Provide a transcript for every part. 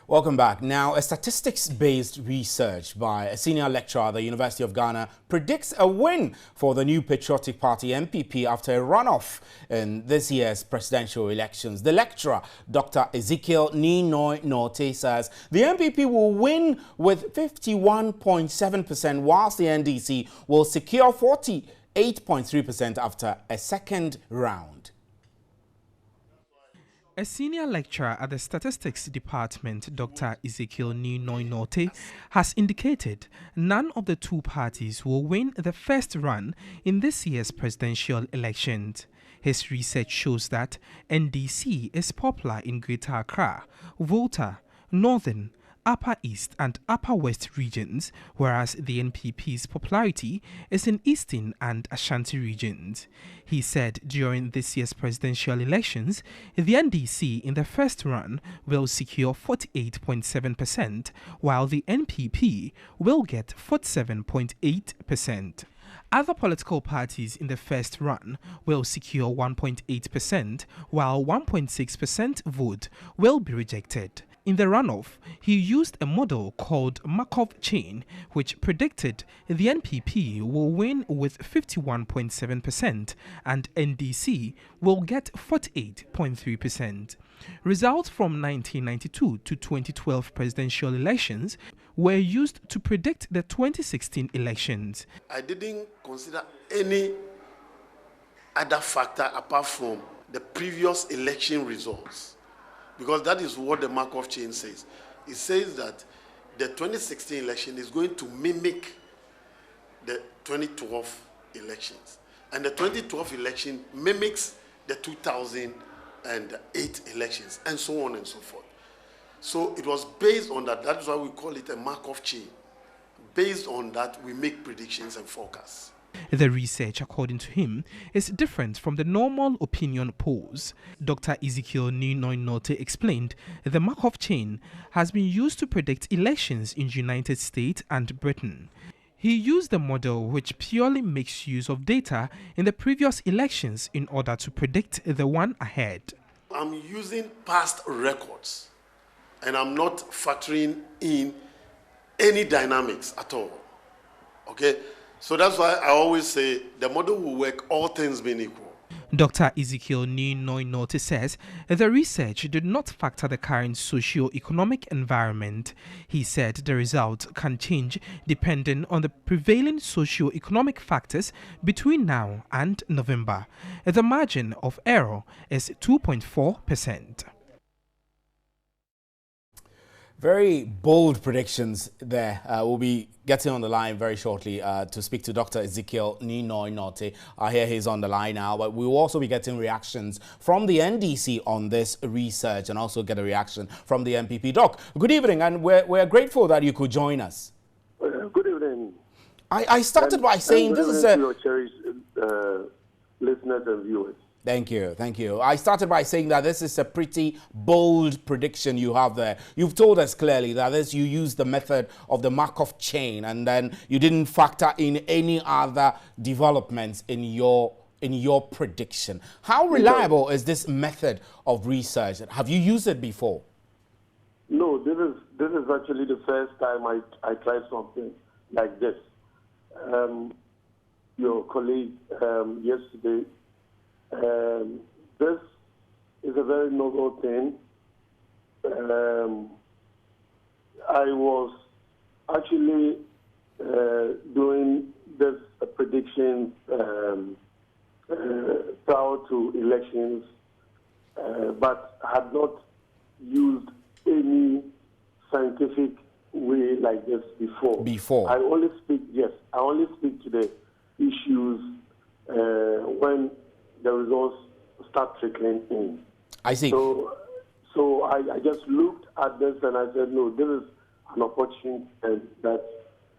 Welcome back. Now, a statistics-based research by a senior lecturer at the University of Ghana predicts a win for the new Patriotic Party NPP after a runoff in this year's presidential elections. The lecturer, Dr. Ezekiel Nortey, says the NPP will win with 51.7%, whilst the NDC will secure 48.3% after a second round. A senior lecturer at the Statistics Department, Dr. Ezekiel Nortey, has indicated none of the two parties will win the first run in this year's presidential elections. His research shows that NDC is popular in Greater Accra, Volta, Northern, Upper East and Upper West regions, whereas the NPP's popularity is in Eastern and Ashanti regions. He said during this year's presidential elections, the NDC in the first run will secure 48.7%, while the NPP will get 47.8%. Other political parties in the first run will secure 1.8%, while 1.6% vote will be rejected. In the runoff, he used a model called Markov chain, which predicted the NPP will win with 51.7% and NDC will get 48.3%. Results from 1992 to 2012 presidential elections were used to predict the 2016 elections. I didn't consider any other factor apart from the previous election results, because that is what the Markov chain says. It says that the 2016 election is going to mimic the 2012 elections. And the 2012 election mimics the 2008 elections, and so on and so forth. So it was based on that. That's why we call it a Markov chain. Based on that, we make predictions and forecasts. The research, according to him, is different from the normal opinion polls. Dr. Ezekiel Nortey explained the Markov chain has been used to predict elections in the United States and Britain. He used the model which purely makes use of data in the previous elections in order to predict the one ahead. I'm using past records, and I'm not factoring in any dynamics at all. Okay? So that's why I always say the model will work, all things being equal. Dr. Ezekiel Nortey says the research did not factor the current socio-economic environment. He said the result can change depending on the prevailing socio-economic factors between now and November. The margin of error is 2.4%. Very bold predictions there. We'll be getting on the line very shortly to speak to Dr. Ezekiel Nortey. I hear he's on the line now, but we will also be getting reactions from the NDC on this research and also get a reaction from the NPP. Doc, good evening, and we're grateful that you could join us. Good evening. I started by saying this is a... your cherished listeners and viewers. Thank you, thank you. I started by saying that this is a pretty bold prediction you have there. You've told us clearly that you use the method of the Markov chain, and then you didn't factor in any other developments in your prediction. How reliable is this method of research? Have you used it before? No, this is actually the first time I tried something like this. Your colleague yesterday. This is a very novel thing. I was actually doing this prediction prior to elections, but had not used any scientific way like this before. I only speak to the issues when the results start trickling in. I see. So I just looked at this and I said, no, this is an opportunity that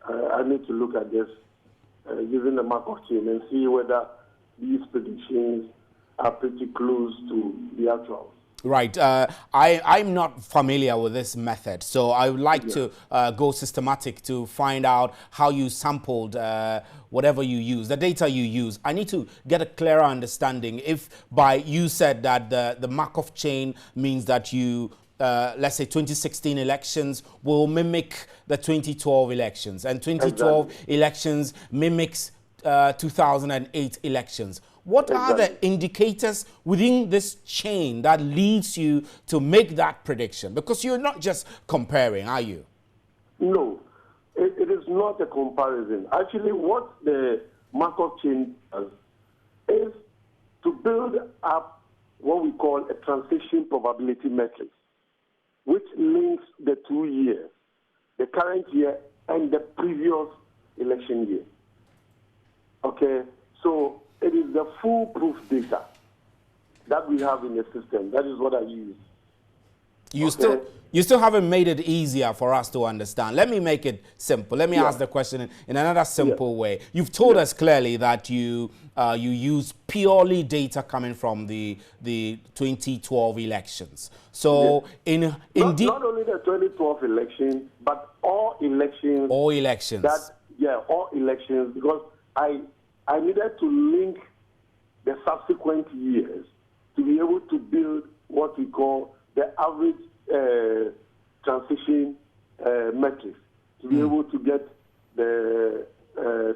I need to look at this using the Markov chain and see whether these predictions are pretty close to the actuals. Right. I'm not familiar with this method, so I would like to go systematic to find out how you sampled whatever you use, the data you use. I need to get a clearer understanding. If you said that the Markov chain means that you let's say 2016 elections will mimic the 2012 elections, and 2012 elections mimics 2008 elections. What are the indicators within this chain that leads you to make that prediction? Because you're not just comparing, are you? No, it is not a comparison. Actually, what the Markov chain does is to build up what we call a transition probability matrix, which links the 2 years, the current year and the previous election year. Okay, so it is the foolproof data that we have in the system. That is what I use. You still haven't made it easier for us to understand. Let me make it simple. Let me ask the question in another simple way. You've told us clearly that you use purely data coming from the 2012 elections. So not only the 2012 election, but all elections. All elections. All elections, because I needed to link the subsequent years to be able to build what we call the average transition metric, to be able to get the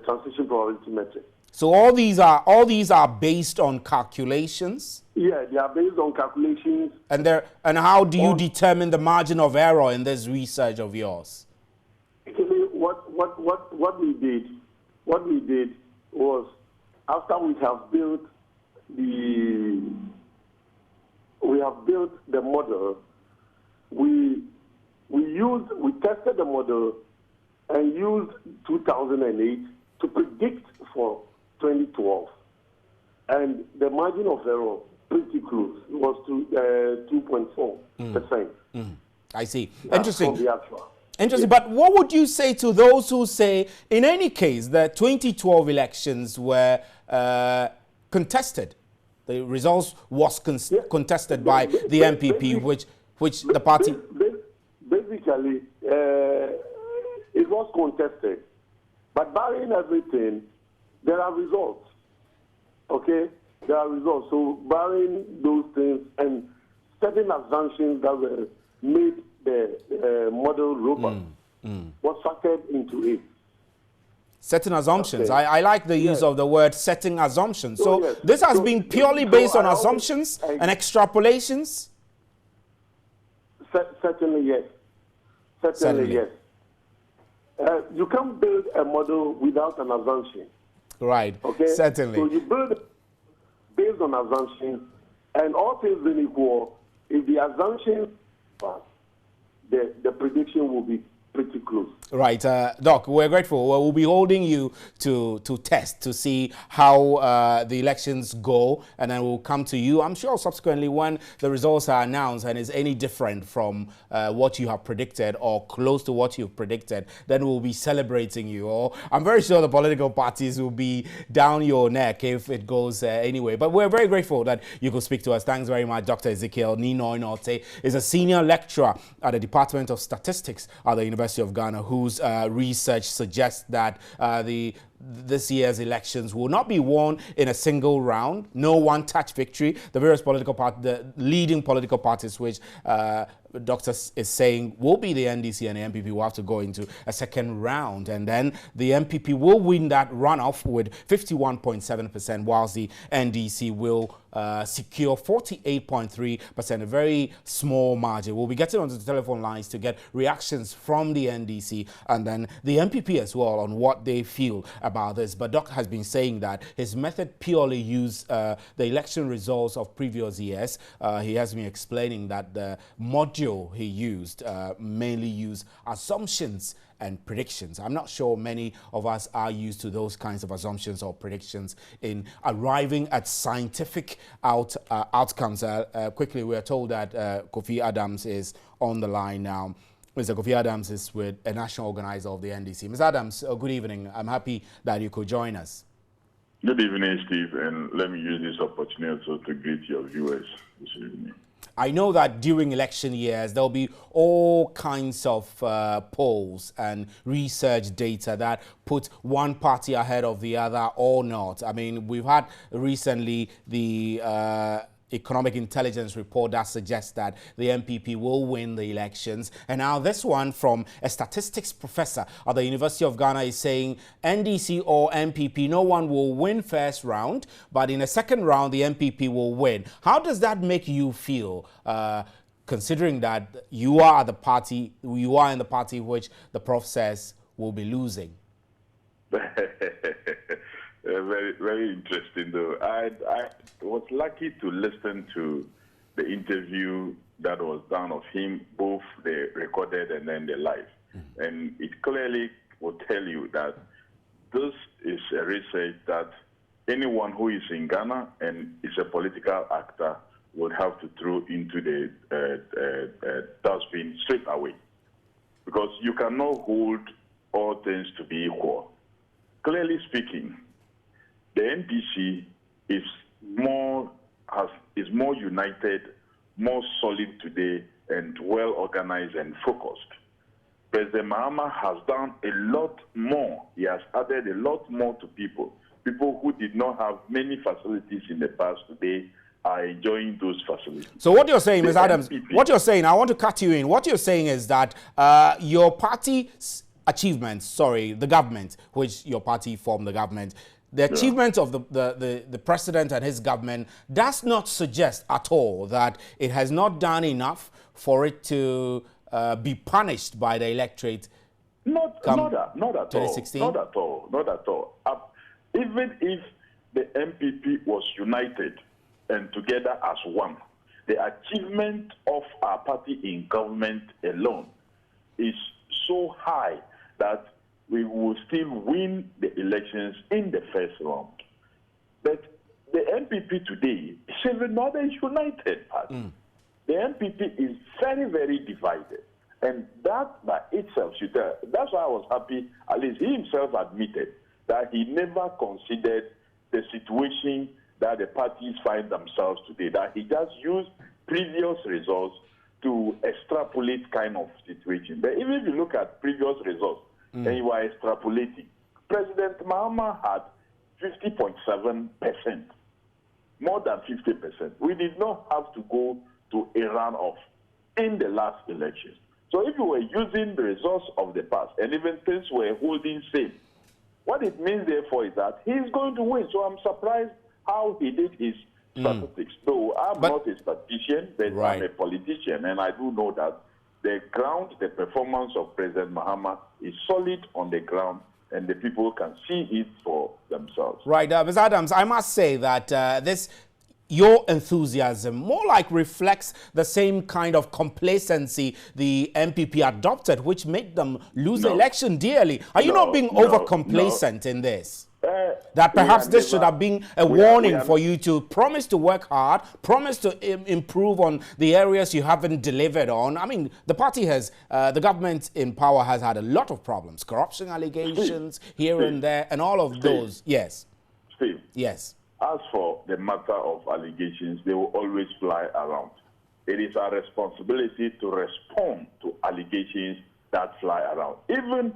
transition probability metric. So all these are based on calculations? Yeah, they are based on calculations. And how do you determine the margin of error in this research of yours? Actually, what we did was, after we have built the model, we tested the model and used 2008 to predict for 2012, and the margin of error pretty close. It was to 2.4%. I see. Interesting. From the actual. Interesting, but what would you say to those who say, in any case, the 2012 elections were contested? The results was contested by the NPP, which the party... Basically, it was contested. But barring everything, there are results. Okay? There are results. So barring those things and certain assumptions that were made the model robust was factored into it. Certain assumptions. Okay. I like the use of the word setting assumptions. So this has been purely based on assumptions and extrapolations? Certainly, yes. Certainly, yes. You can't build a model without an assumption. Right. Okay? Certainly. So you build based on assumptions, and all things being equal, if the assumptions pass, the prediction will be pretty close. Right, Doc, we're grateful. We'll be holding you to test to see how the elections go, and then we'll come to you, I'm sure, subsequently when the results are announced and is any different from what you have predicted or close to what you've predicted, then we'll be celebrating you. Or I'm very sure the political parties will be down your neck if it goes anyway. But we're very grateful that you could speak to us. Thanks very much. Dr. Ezekiel Nortey is a senior lecturer at the Department of Statistics at the University of Ghana, whose research suggests that this year's elections will not be won in a single round, no one-touch victory. The various the leading political parties, which Doctor is saying will be the NDC and the NPP, will have to go into a second round, and then the NPP will win that runoff with 51.7%, whilst the NDC will secure 48.3%, a very small margin. We'll be getting onto the telephone lines to get reactions from the NDC and then the NPP as well on what they feel about this. But Doc has been saying that his method purely used the election results of previous years. He has been explaining that the module he used mainly used assumptions and predictions. I'm not sure many of us are used to those kinds of assumptions or predictions in arriving at scientific outcomes. Quickly, we are told that Kofi Adams is on the line now. Mr. Kofi Adams is with a national organizer of the NDC. Mr. Adams, good evening. I'm happy that you could join us. Good evening, Steve, and let me use this opportunity also to greet your viewers this evening. I know that during election years, there'll be all kinds of polls and research data that put one party ahead of the other or not. I mean, we've had recently the economic intelligence report that suggests that the NPP will win the elections. And now this one from a statistics professor at the University of Ghana is saying NDC or NPP, no one will win first round, but in a second round, the NPP will win. How does that make you feel, considering that you are in the party which the prof says will be losing? Very, very interesting, though. I was lucky to listen to the interview that was done of him, both the recorded and then the live. And it clearly will tell you that this is a research that anyone who is in Ghana and is a political actor would have to throw into the dustbin straight away. Because you cannot hold all things to be equal. Clearly speaking, the NDC is more united, more solid today, and well organized and focused. President Mahama has done a lot more. He has added a lot more to people. People who did not have many facilities in the past today are enjoying those facilities. So what you're saying, Ms. Adams, what you're saying, I want to cut you in. What you're saying is that your party's achievements, the government, which your party formed the government, the achievement of the president and his government does not suggest at all that it has not done enough for it to be punished by the electorate. Not at all. Not at all. Even if the NPP was united and together as one, the achievement of our party in government alone is so high that we will still win the elections in the first round. But the NPP today is even not a united party. The NPP is very, very divided. And that by itself, that's why I was happy, at least he himself admitted that he never considered the situation that the parties find themselves today, that he just used previous results to extrapolate kind of situation. But even if you look at previous results, and you are extrapolating, President Mahama had 50.7%, more than 50%. We did not have to go to a runoff in the last election. So if you were using the results of the past and even things were holding same, what it means therefore is that he's going to win. So I'm surprised how he did his statistics. Though I'm not a statistician, but I'm a politician, and I do know that the ground, the performance of President Mahama is solid on the ground, and the people can see it for themselves. Right, Ms. Adams, I must say that your enthusiasm more like reflects the same kind of complacency the NPP adopted, which made them lose the election dearly. Are you not being over-complacent in this? That perhaps this should have been a warning for you to promise to work hard, promise to improve on the areas you haven't delivered on. I mean, the party has, the government in power has had a lot of problems, corruption allegations here and there, and all of those. Yes. Steve. Yes. As for the matter of allegations, they will always fly around. It is our responsibility to respond to allegations that fly around. Even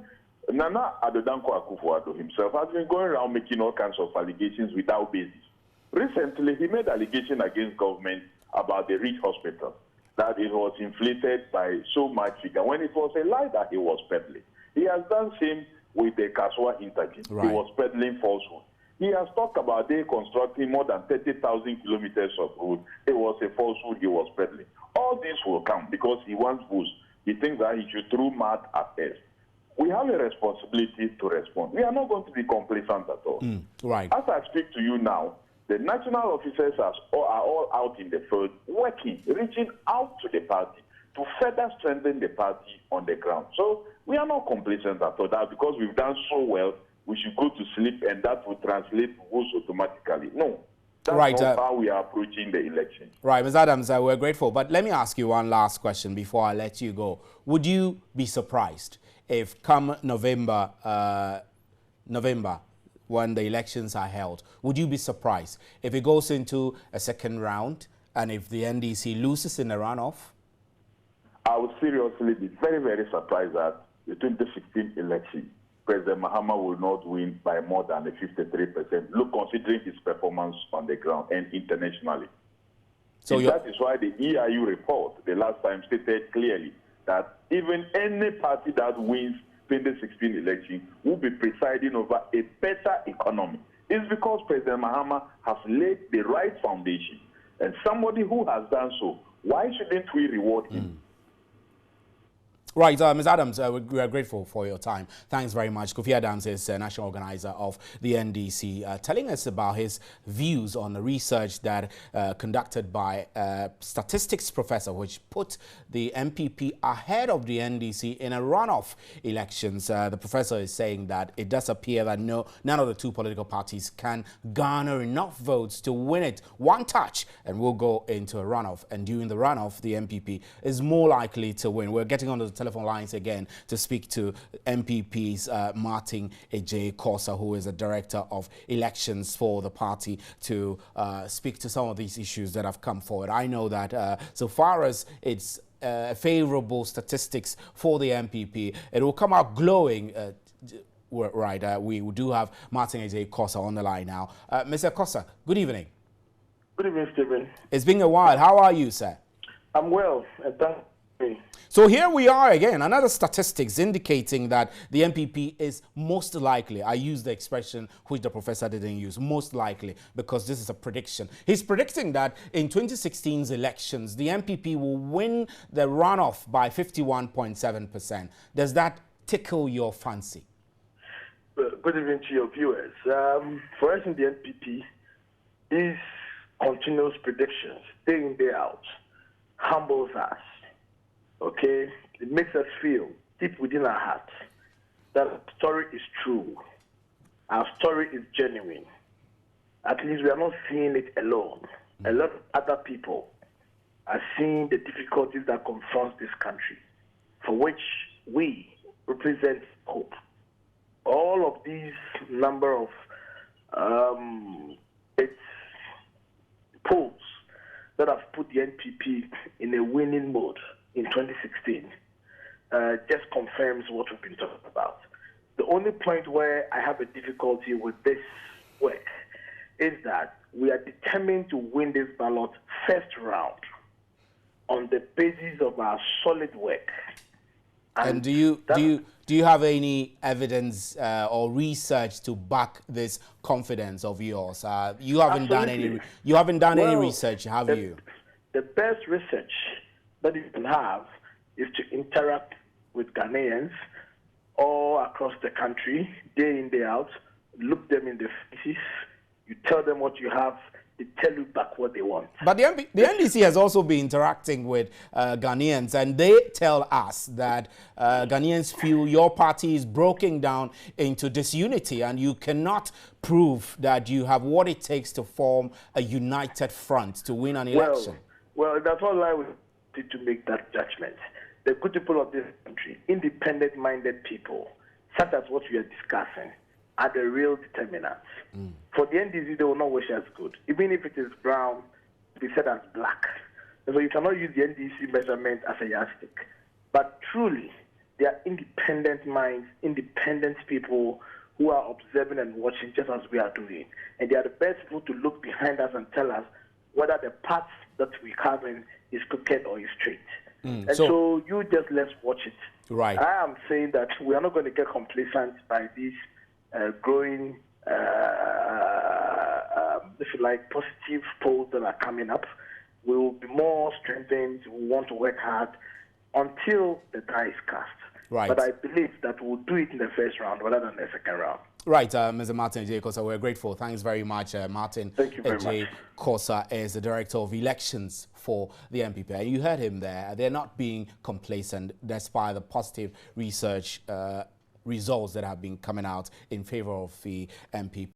Nana Adodanko Akufo-Addo himself has been going around making all kinds of allegations without basis. Recently, he made allegations against government about the Reach Hospital, that it was inflated by so much figure, when it was a lie that he was peddling. He has done same with the Kaswa interchange. He was peddling falsehood. He has talked about they constructing more than 30,000 kilometers of road. It was a falsehood he was peddling. All this will come because he wants boost. He thinks that he should throw mud at us. We have a responsibility to respond. We are not going to be complacent at all. As I speak to you now, the national officers are all out in the field, working, reaching out to the party to further strengthen the party on the ground. So we are not complacent at all. That because we've done so well, we should go to sleep and that will translate votes automatically. No. That's not how we are approaching the election. Right, Ms. Adams, we're grateful. But let me ask you one last question before I let you go. Would you be surprised if come November, when the elections are held, would you be surprised if it goes into a second round and if the NDC loses in the runoff? I would seriously be very, very surprised that the 2016 election, President Mahama will not win by more than 53%, considering his performance on the ground and internationally. So that is why the EIU report the last time stated clearly that even any party that wins 2016 election will be presiding over a better economy. It's because President Mahama has laid the right foundation. And somebody who has done so, why shouldn't we reward him? Right, Ms. Adams, we are grateful for your time. Thanks very much. Kofi Adams is national organizer of the NDC, telling us about his views on the research that conducted by a statistics professor, which put the NPP ahead of the NDC in a runoff elections. The professor is saying that it does appear that none of the two political parties can garner enough votes to win it one touch and will go into a runoff. And during the runoff, the NPP is more likely to win. We're getting onto the telephone lines again to speak to NPP's Martin Echoe, who is the director of elections for the party, to speak to some of these issues that have come forward. I know that so far as it's favorable statistics for the NPP, it will come out glowing. Right, we do have Martin Echoe on the line now. Mr. Echoe, good evening. Good evening, Stephen. It's been a while. How are you, sir? I'm well, and thank you. So here we are again, another statistics indicating that the NPP is most likely, I use the expression which the professor didn't use, most likely, because this is a prediction. He's predicting that in 2016's elections, the NPP will win the runoff by 51.7%. Does that tickle your fancy? Good evening to your viewers. For us in the NPP, these continuous predictions, day in, day out, humbles us. Okay, it makes us feel deep within our hearts that our story is true. Our story is genuine. At least we are not seeing it alone. A lot of other people are seeing the difficulties that confront this country, for which we represent hope. All of these number of polls that have put the NPP in a winning mode in 2016 just confirms what we've been talking about. The only point where I have a difficulty with this work is that we are determined to win this ballot first round on the basis of our solid work. And do you have any evidence or research to back this confidence of yours? You haven't done any research, have you? The best research that you can have is to interact with Ghanaians all across the country, day in, day out, look them in the faces, you tell them what you have, they tell you back what they want. But the NDC has also been interacting with Ghanaians, and they tell us that Ghanaians feel your party is broken down into disunity, and you cannot prove that you have what it takes to form a united front to win an election. Well, that's all I would to make that judgment. The good people of this country, independent-minded people, such as what we are discussing, are the real determinants. For the NDC, they will not wish us good. Even if it is brown, it is said as black. And so you cannot use the NDC measurement as a yardstick. But truly, they are independent minds, independent people who are observing and watching just as we are doing. And they are the best people to look behind us and tell us whether the path that we have in is crooked or is straight. And so you just let's watch it. Right. I am saying that we are not going to get complacent by these growing, if you like, positive polls that are coming up. We will be more strengthened. We want to work hard until the die is cast. Right. But I believe that we'll do it in the first round rather than the second round. Right, Mr. Martin Echoe, we're grateful. Thanks very much, Martin. Thank you very much. Echoe is the director of elections for the NPP. And you heard him there. They're not being complacent despite the positive research results that have been coming out in favor of the NPP.